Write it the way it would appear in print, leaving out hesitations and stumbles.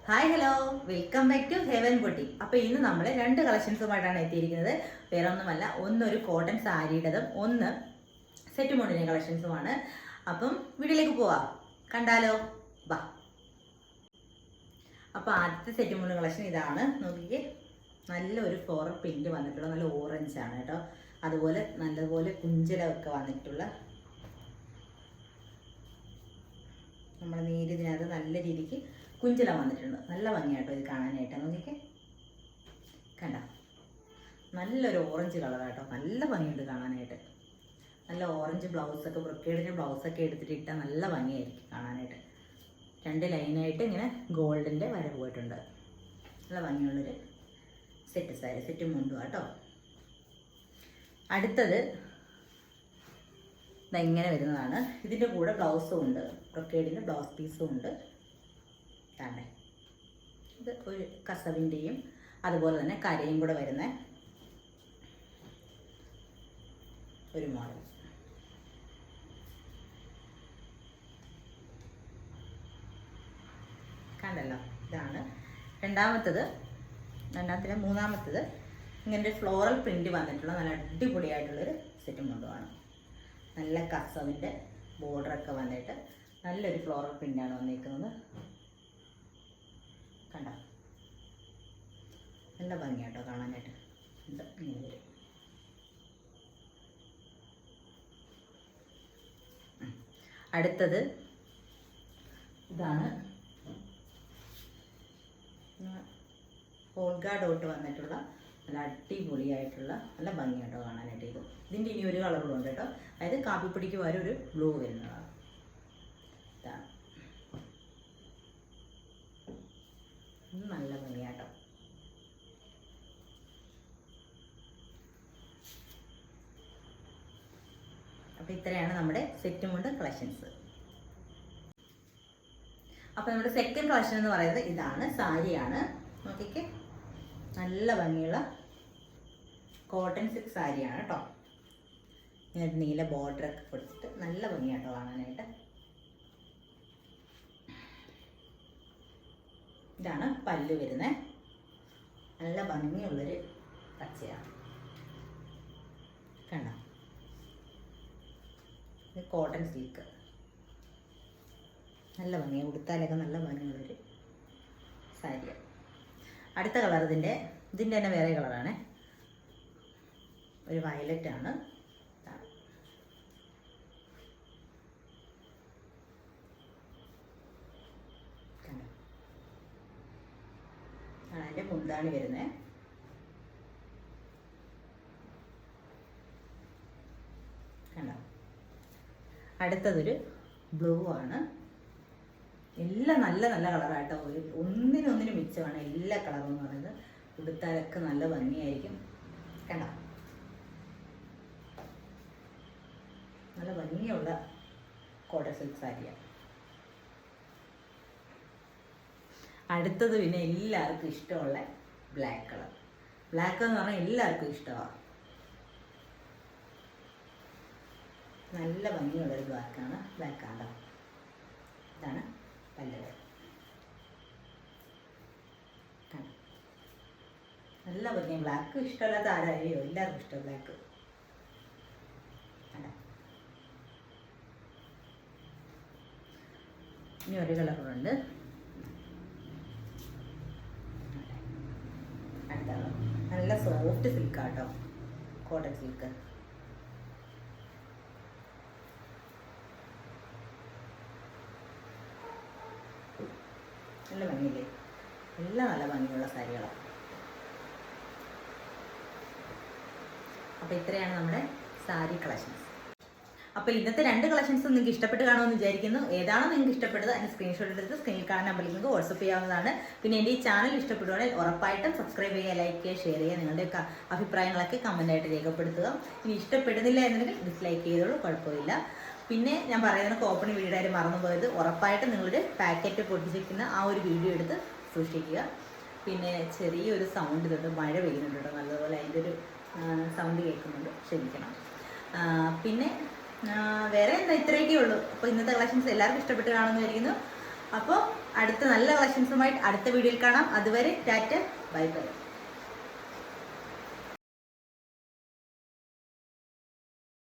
Hi hello, welcome back to Heaven Beauty. അപ്പോൾ ഇന്ന് നമ്മൾ രണ്ട് കളക്ഷൻസുമായിട്ടാണ് എത്തിയിരിക്കുന്നത്. വേറെ ഒന്നുമല്ല, ഒന്നൊരു കോട്ടൺ സാരിയുടേതും ഒന്ന് സെറ്റ് മോഡിൻ്റെ കളക്ഷൻസുമാണ്. അപ്പം വീട്ടിലേക്ക് പോവാം, കണ്ടാലോ? വാ. അപ്പോൾ ആദ്യത്തെ സെറ്റ് മോഡ് കളക്ഷൻ ഇതാണ്. നോക്കിക്കേ, നല്ലൊരു ഫ്ലോറൽ പ്രിന്റ് വന്നിട്ടുള്ള നല്ല ഓറഞ്ചാണ് കേട്ടോ. അതുപോലെ നല്ലപോലെ കുഞ്ചലമൊക്കെ വന്നിട്ടുള്ള നമ്മുടെ നീരിതിനകത്ത് നല്ല രീതിക്ക് കുഞ്ചലം വന്നിട്ടുണ്ട്. നല്ല ഭംഗിയായിട്ടോ ഇത് കാണാനായിട്ട്. നോക്കിക്കേ, കണ്ട നല്ലൊരു ഓറഞ്ച് കളറാട്ടോ. നല്ല ഭംഗിയുണ്ട് കാണാനായിട്ട്. നല്ല ഓറഞ്ച് ബ്ലൗസൊക്കെ, ബ്രൊക്കേഡിൻ്റെ ബ്ലൗസൊക്കെ എടുത്തിട്ട് ഇട്ടാൽ നല്ല ഭംഗിയായിരിക്കും കാണാനായിട്ട്. രണ്ട് ലൈനായിട്ട് ഇങ്ങനെ ഗോൾഡിൻ്റെ വര പോയിട്ടുണ്ട്. നല്ല ഭംഗിയുള്ളൊരു സെറ്റ് സാരി, സെറ്റ് മുണ്ടും കേട്ടോ. അടുത്തത് ഇങ്ങനെ വരുന്നതാണ്. ഇതിൻ്റെ കൂടെ ബ്ലൗസും ഉണ്ട്, ബ്രൊക്കേഡിൻ്റെ ബ്ലൗസ് പീസും ഉണ്ട്. കാണേ, ഇത് ഒരു കസവിൻ്റെയും അതുപോലെ തന്നെ കരയും കൂടെ വരുന്ന ഒരു മോഡൽ. കണ്ടല്ലോ, ഇതാണ് രണ്ടാമത്തേത്. മൂന്നാമത്തേത് ഇങ്ങനെ ഒരു ഫ്ലോറൽ പ്രിന്റ് വന്നിട്ടുള്ള നല്ല അടിപൊളിയായിട്ടുള്ളൊരു സെറ്റും കൊണ്ടുമാണ്. നല്ല കസവിൻ്റെ ബോർഡറൊക്കെ വന്നിട്ട് നല്ലൊരു ഫ്ലോറൽ പ്രിൻ്റാണ് വന്നിരിക്കുന്നത്. കണ്ട നല്ല ഭംഗിയാട്ടോ കാണാനായിട്ട്. ഇങ്ങനെ വരും. അടുത്തത് ഇതാണ്. ഓൾഗ ഡോട്ട് വന്നിട്ടുള്ള നല്ല അടിപൊളിയായിട്ടുള്ള നല്ല ഭംഗിയാട്ടോ കാണാനായിട്ട്. ഇതിൻ്റെ ഇനി ഒരു കളറും ഉണ്ട് കേട്ടോ. അതായത് കാപ്പിപ്പൊടിക്ക് വരെ ഒരു ബ്ലൂ വരുന്നതാണ്. ഇതാണ് നല്ല ഭംഗിയാട്ടോ. അപ്പോൾ ഇത്രയാണ് നമ്മുടെ സെറ്റ് മുണ്ട് കളക്ഷൻസ്. അപ്പോൾ നമ്മുടെ സെക്കൻഡ് കളക്ഷൻ എന്ന് പറയുന്നത് ഇതാണ്. സാരിയാണ്. നോക്കിക്കേ, നല്ല ഭംഗിയുള്ള കോട്ടൺ സിൽക്ക് സാരിയാണ് കേട്ടോ. ഇങ്ങനെ നീല ബോർഡറൊക്കെ കൊടുത്തിട്ട് നല്ല ഭംഗിയാട്ടോ കാണാനായിട്ട്. ഇതാണ് പല്ല് വരുന്നത്. നല്ല ഭംഗിയുള്ളൊരു പച്ചയാണ്. കണ്ടോ, ഇത് കോട്ടൺ സിൽക്ക്. നല്ല ഭംഗിയാണ്, ഉടുത്താലൊക്കെ നല്ല ഭംഗിയുള്ളൊരു സാരിയാണ്. അടുത്ത കളർ ഇതിൻ്റെ തന്നെ വേറെ കളറാണ്. ഒരു വയലറ്റ് ആണ്. അതിൻ്റെ മുന്താണി വരുന്നത്. കണ്ടോ, അടുത്തതൊരു ബ്ലൂ ആണ്. എല്ലാം നല്ല നല്ല കളറായിട്ടോ. ഒന്നിനൊന്നിനും മിച്ചമാണ് എല്ലാ കളറും എന്ന് പറയുന്നത്. ഉടുത്താലൊക്കെ നല്ല ഭംഗിയായിരിക്കും. കണ്ടോ, നല്ല ഭംഗിയുള്ള കോട്ടൺ സിൽക്ക് സാരിയാണ്. അടുത്തത് പിന്നെ എല്ലാവർക്കും ഇഷ്ടമുള്ള ബ്ലാക്ക് കളർ. ബ്ലാക്ക് എന്ന് പറഞ്ഞാൽ എല്ലാവർക്കും ഇഷ്ടമാണ്. നല്ല ഭംഗിയുള്ളൊരു ബ്ലാക്കാണ്. ബ്ലാക്കാണ്ടോ. ഇതാണ് പല്ല്. നല്ല ഭംഗി. ബ്ലാക്ക് ഇഷ്ടമല്ലാത്ത ആരായോ, എല്ലാവർക്കും ഇഷ്ടം ബ്ലാക്ക്. ഇനി ഒരു കളറുണ്ട്. നല്ല സോഫ്റ്റ് സിൽക്കാട്ടോ, കോട്ടൺ സിൽക്ക്. നല്ല ഭംഗിയില്ലേ? എല്ലാം നല്ല ഭംഗിയുള്ള സാരികളാണ്. അപ്പോൾ ഇത്രയാണ് നമ്മുടെ സാരി കളക്ഷൻസ്. അപ്പോൾ ഇന്നത്തെ രണ്ട് കളക്ഷൻസും നിങ്ങൾക്ക് ഇഷ്ടപ്പെട്ട് കാണുമെന്ന് വിചാരിക്കുന്നു. ഏതാണോ നിങ്ങൾക്ക് ഇഷ്ടപ്പെട്ടത് അതിന് സ്ക്രീൻഷോട്ട് എടുത്ത് സ്ക്രീനിൽ കാണുന്ന നമ്പറിൽ നിങ്ങൾക്ക് വാട്സപ്പ് ചെയ്യാവുന്നതാണ്. പിന്നെ എൻ്റെ ഈ ചാനൽ ഇഷ്ടപ്പെടുവാണെങ്കിൽ ഉറപ്പായിട്ടും സബ്സ്ക്രൈബ് ചെയ്യുക, ലൈക്ക് ചെയ്യുക, ഷെയർ ചെയ്യുക. നിങ്ങളുടെ അഭിപ്രായങ്ങളൊക്കെ കമൻറ്റായിട്ട് രേഖപ്പെടുത്തുക. ഇനി ഇഷ്ടപ്പെടുന്നില്ല എന്നുണ്ടെങ്കിൽ ഡിസ്ലൈക്ക് ചെയ്തോളൂ, കുഴപ്പമില്ല. പിന്നെ ഞാൻ പറയുന്നത് ഓപ്പണിംഗ് വീഡിയോ ആയിട്ട് മറന്നു പോയത്, ഉറപ്പായിട്ടും നിങ്ങളൊരു പാക്കറ്റ് പൊട്ടിച്ചിരിക്കുന്ന ആ ഒരു വീഡിയോ എടുത്ത് സൂക്ഷിക്കുക. പിന്നെ ചെറിയൊരു സൗണ്ട് തൊട്ട് മഴ പെയ്യുന്നുണ്ട് കേട്ടോ, നല്ലതുപോലെ അതിൻ്റെ ഒരു സൗണ്ട് കേൾക്കുന്നുണ്ട്, ക്ഷമിക്കണം. പിന്നെ വേറെ എന്താ, ഇത്രയൊക്കെ ഉള്ളൂ. അപ്പോൾ ഇന്നത്തെ കളക്ഷൻസ് എല്ലാവർക്കും ഇഷ്ടപ്പെട്ട് കാണുമെന്ന് വിചാരിക്കുന്നു. അപ്പോൾ അടുത്ത നല്ല കളക്ഷൻസുമായിട്ട് അടുത്ത വീഡിയോയിൽ കാണാം. അതുവരെ ടാറ്റ, ബൈ ബൈ.